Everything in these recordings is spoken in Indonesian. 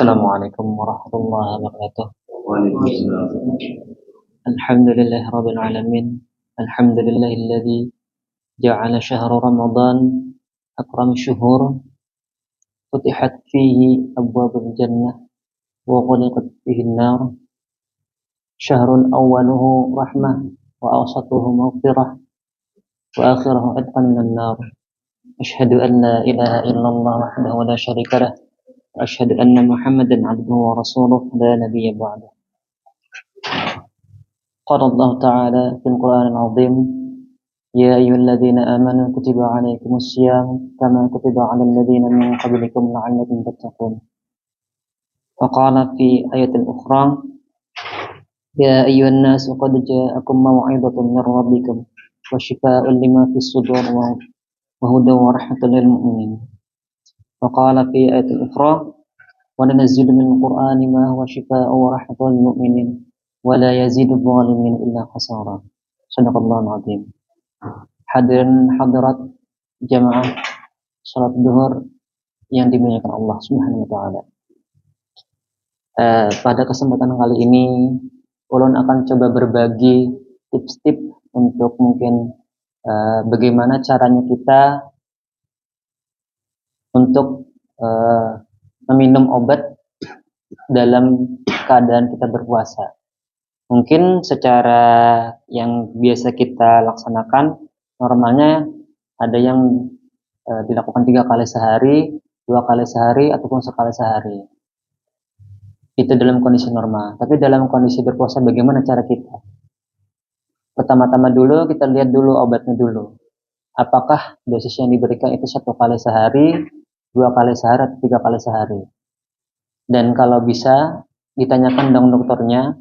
Assalamualaikum warahmatullahi wabarakatuh. Alhamdulillah rabbil alamin. Alhamdulillahilladzi ja'ala syahra Ramadan akram syuhur futihat fihi abwabul jannah wa ghuliqat fihi an-nar. Syahrun awwaluhu rahmah wa awsatuhu maghfirah wa akhiruhu itqan minan nar. Asyhadu an la ilaha illallah wahdahu la syarika lah. Asyhadu anna Muhammadan 'abduhu wa rasuluhu la nabiyya ba'dahu. Qala Allah Ta'ala fil Qur'anil 'azim, ya ayyuhalladzina amanu kutiba 'alaikumus syiyam kama kutiba 'alal ladzina min qablikum la'allakum tattaqun. Wa qala fi ayatin ukhra, ya ayyuhan nasu qad ja'akum maw'izatun min rabbikum wa shifaa'un lima fis sudur wa hudan wa rahmatan lil mu'minin. وقال في آية أخرى وننزل من القرآن ما هو شفاء ورحمة للمؤمنين ولا يزيد الظالمين إلا خسارا. صدق الله العظيم. Hadirin hadirat jamaah salat zuhur yang dimuliakan Allah Subhanahu wa taala. Pada kesempatan kali ini ulun akan coba berbagi tips-tips untuk mungkin bagaimana caranya kita untuk meminum obat dalam keadaan kita berpuasa. Mungkin secara yang biasa kita laksanakan, normalnya ada yang dilakukan 3 kali sehari, 2 kali sehari, ataupun sekali sehari. Itu dalam kondisi normal. Tapi dalam kondisi berpuasa bagaimana cara kita? Pertama-tama dulu kita lihat dulu obatnya dulu. Apakah dosis yang diberikan itu 1 kali sehari, 2 kali sehari, atau 3 kali sehari. Dan kalau bisa ditanyakan dengan dokternya,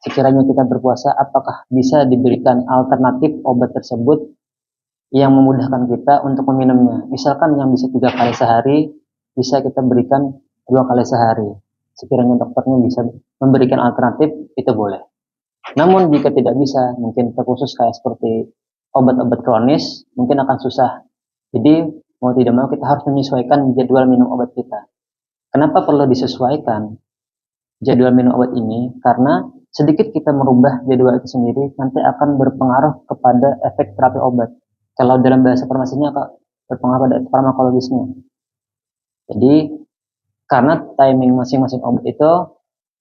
sekiranya kita berpuasa, apakah bisa diberikan alternatif obat tersebut yang memudahkan kita untuk meminumnya. Misalkan yang bisa 3 kali sehari, bisa kita berikan 2 kali sehari. Sekiranya dokternya bisa memberikan alternatif, itu boleh. Namun jika tidak bisa, mungkin terkhusus kayak seperti obat-obat kronis, mungkin akan susah. Jadi mau tidak mau kita harus menyesuaikan jadwal minum obat kita. Kenapa perlu disesuaikan jadwal minum obat ini? Karena sedikit kita merubah jadwal itu sendiri nanti akan berpengaruh kepada efek terapi obat. Kalau dalam bahasa farmasinya berpengaruh pada farmakologisnya. Jadi karena timing masing-masing obat itu,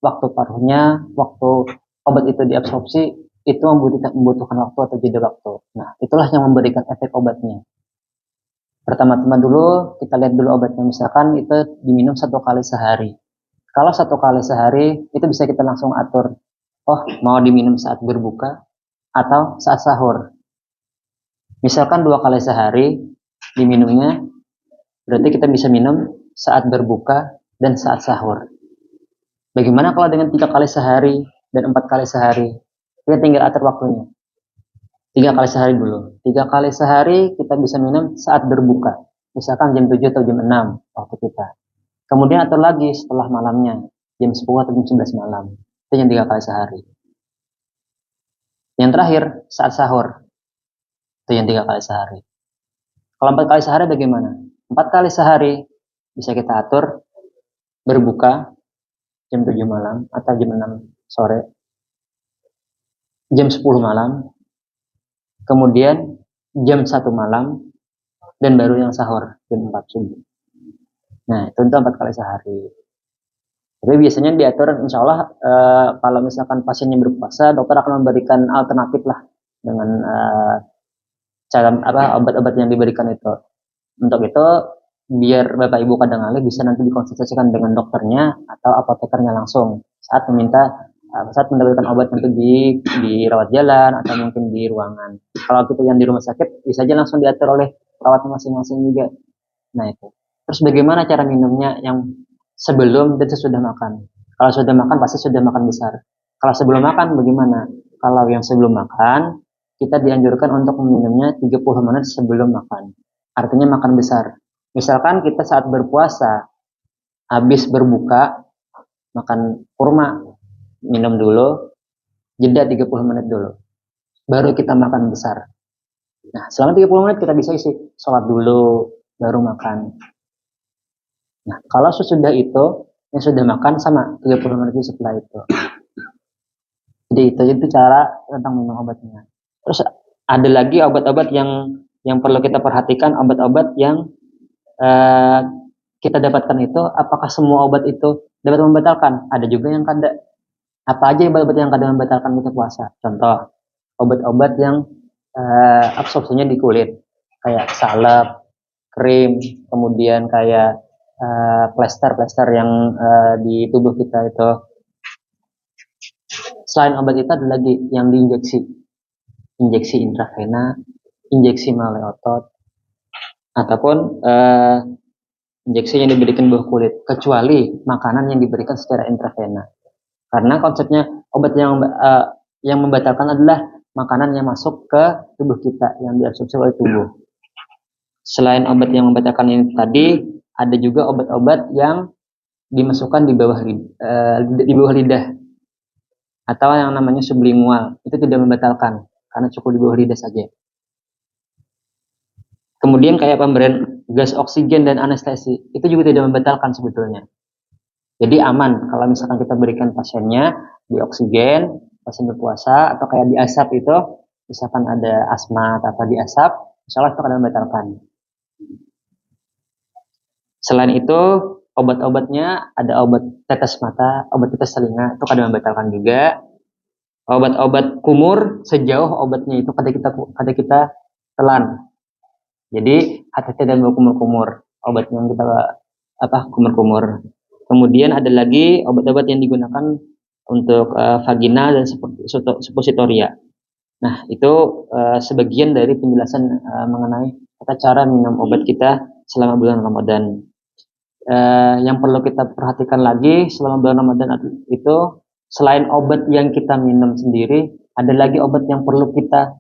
waktu paruhnya, waktu obat itu diabsorpsi, itu membutuhkan waktu atau jeda waktu. Nah, itulah yang memberikan efek obatnya. Pertama-tama dulu kita lihat dulu obatnya, misalkan itu diminum 1 kali sehari. Kalau 1 kali sehari itu bisa kita langsung atur, oh mau diminum saat berbuka atau saat sahur. Misalkan 2 kali sehari diminumnya, berarti kita bisa minum saat berbuka dan saat sahur. Bagaimana kalau dengan 3 kali sehari dan 4 kali sehari? Kita tinggal atur waktunya. 3 kali sehari dulu. 3 kali sehari kita bisa minum saat berbuka. Misalkan jam 7 atau jam 6 waktu kita. Kemudian atur lagi setelah malamnya. Jam 10 atau jam 11 malam. Itu yang 3 kali sehari. Yang terakhir saat sahur. Itu yang 3 kali sehari. Kalau 4 kali sehari bagaimana? 4 kali sehari bisa kita atur berbuka jam 7 malam atau jam 6 sore. Jam 10 malam. Kemudian jam 1 malam, dan baru yang sahur jam 4 subuh. Nah, itu 4 kali sehari. Tapi biasanya diatur, insya Allah kalau misalkan pasiennya berpuasa, dokter akan memberikan alternatif lah dengan cara obat-obat yang diberikan itu. Untuk itu, biar Bapak Ibu kadang alih bisa nanti dikonsultasikan dengan dokternya atau apotekernya langsung saat mendapatkan obat untuk di rawat jalan atau mungkin di ruangan. Kalau kita yang di rumah sakit bisa aja langsung diatur oleh perawat masing-masing juga. Nah itu. Terus bagaimana cara minumnya yang sebelum dan sesudah makan? Kalau sudah makan pasti sudah makan besar. Kalau sebelum makan bagaimana? Kalau yang sebelum makan kita dianjurkan untuk meminumnya 30 menit sebelum makan. Artinya makan besar. Misalkan kita saat berpuasa habis berbuka makan kurma, minum dulu, jeda 30 menit dulu, baru kita makan besar. Nah, selama 30 menit kita bisa isi sholat dulu, baru makan. Nah, kalau sesudah itu, yang sudah makan sama 30 menit setelah itu. Jadi itu cara tentang minum obatnya. Terus ada lagi obat-obat yang perlu kita perhatikan, obat-obat yang kita dapatkan itu, apakah semua obat itu dapat membatalkan? Ada juga yang kada. Apa aja obat-obat yang kadang membatalkan kita puasa? Contoh, obat-obat yang absorpsinya di kulit, kayak salep, krim, kemudian kayak plester yang di tubuh kita itu. Selain obat itu ada lagi yang diinjeksi, injeksi intravena, injeksi melalui otot, ataupun injeksi yang diberikan bawah kulit, kecuali makanan yang diberikan secara intravena. Karena konsepnya obat yang membatalkan adalah makanan yang masuk ke tubuh kita, yang diabsorpsi oleh tubuh. Selain obat yang membatalkan ini tadi, ada juga obat-obat yang dimasukkan di bawah lidah, atau yang namanya sublingual. Itu tidak membatalkan, karena cukup di bawah lidah saja. Kemudian kayak pemberian gas oksigen dan anestesi, itu juga tidak membatalkan sebetulnya. Jadi aman kalau misalkan kita berikan pasiennya di oksigen, pasien berpuasa, atau kayak di asap itu, misalkan ada asma atau di asap, insya Allah itu akan membatalkan. Selain itu, obat-obatnya ada obat tetes mata, obat tetes telinga, itu kadang membatalkan juga. Obat-obat kumur sejauh obatnya itu kada kita telan. Jadi hati-hati dan kumur-kumur, obat yang kita kumur-kumur. Kemudian ada lagi obat-obat yang digunakan untuk vagina dan suppositoria. Nah, itu sebagian dari penjelasan mengenai tata cara minum obat kita selama bulan Ramadan. Yang perlu kita perhatikan lagi selama bulan Ramadan itu, selain obat yang kita minum sendiri, ada lagi obat yang perlu kita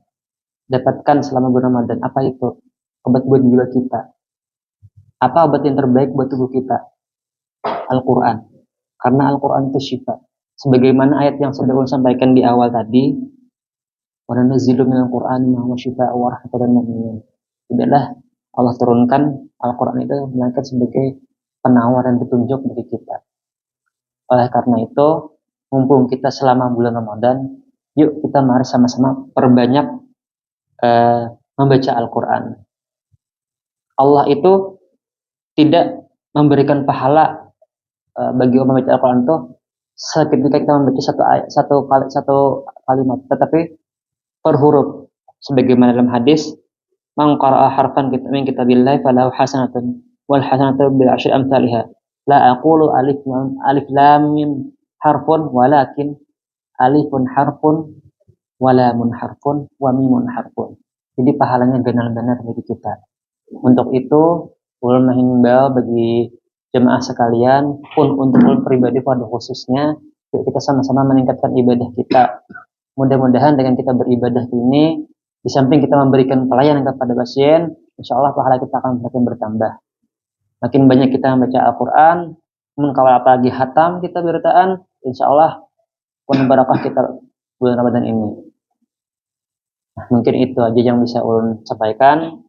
dapatkan selama bulan Ramadan. Apa itu? Obat buat jiwa kita. Apa obat yang terbaik buat tubuh kita? Al-Quran. Karena Al-Quran itu syifa. Sebagaimana ayat yang sudah saya sampaikan di awal tadi, wa nanazzilu minal Qur'ani ma huwa syifaa'un wa rahmatan lil mu'minin. Tidaklah Allah turunkan Al-Quran itu melainkan sebagai penawar dan petunjuk bagi kita. Oleh karena itu, mumpung kita selama bulan Ramadan, yuk kita mari sama-sama perbanyak membaca Al-Quran. Allah itu tidak memberikan pahala bagi orang membaca Al-Quran itu seketika kita membaca satu kalimat, tetapi per huruf. Sebagaimana dalam hadis, man qara'a harfan min kitabillahi falahu hasanatun wal hasanatu bi asyri amsalihha. La aqulu alif lam mim harfun, walakin alifun harfun wa lamun harfun wa mimun harfun. Jadi pahalanya benar-benar bagi kita. Untuk itu, ulun menghimbau bagi jemaah sekalian, pun untuk ulun pribadi pada khususnya, kita sama-sama meningkatkan ibadah kita. Mudah-mudahan dengan kita beribadah ini, di samping kita memberikan pelayanan kepada pasien, insya Allah pahala kita akan makin bertambah. Makin banyak kita membaca Al-Quran, kalau apalagi hatam kita bertaan, insya Allah penuh barakah kita bulan Ramadan ini. Nah, mungkin itu aja yang bisa ulun sampaikan.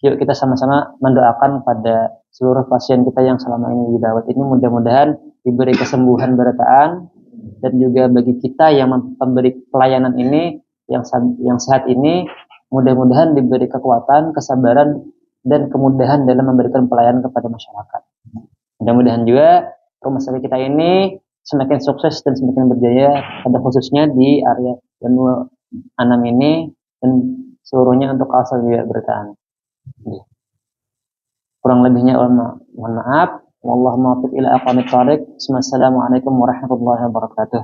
Yuk kita sama-sama mendoakan pada seluruh pasien kita yang selama ini dirawat ini, mudah-mudahan diberi kesembuhan berataan, dan juga bagi kita yang memberi pelayanan ini yang sehat ini, mudah-mudahan diberi kekuatan, kesabaran, dan kemudahan dalam memberikan pelayanan kepada masyarakat. Mudah-mudahan juga rumah sakit kita ini semakin sukses dan semakin berjaya, pada khususnya di area Danau Anam ini, dan seluruhnya untuk asal juga bertahan. Kurang lebihnya mohon maaf. Wallahu muwaffiq ila aqwamit thoriq. Wassalamualaikum warahmatullahi wabarakatuh.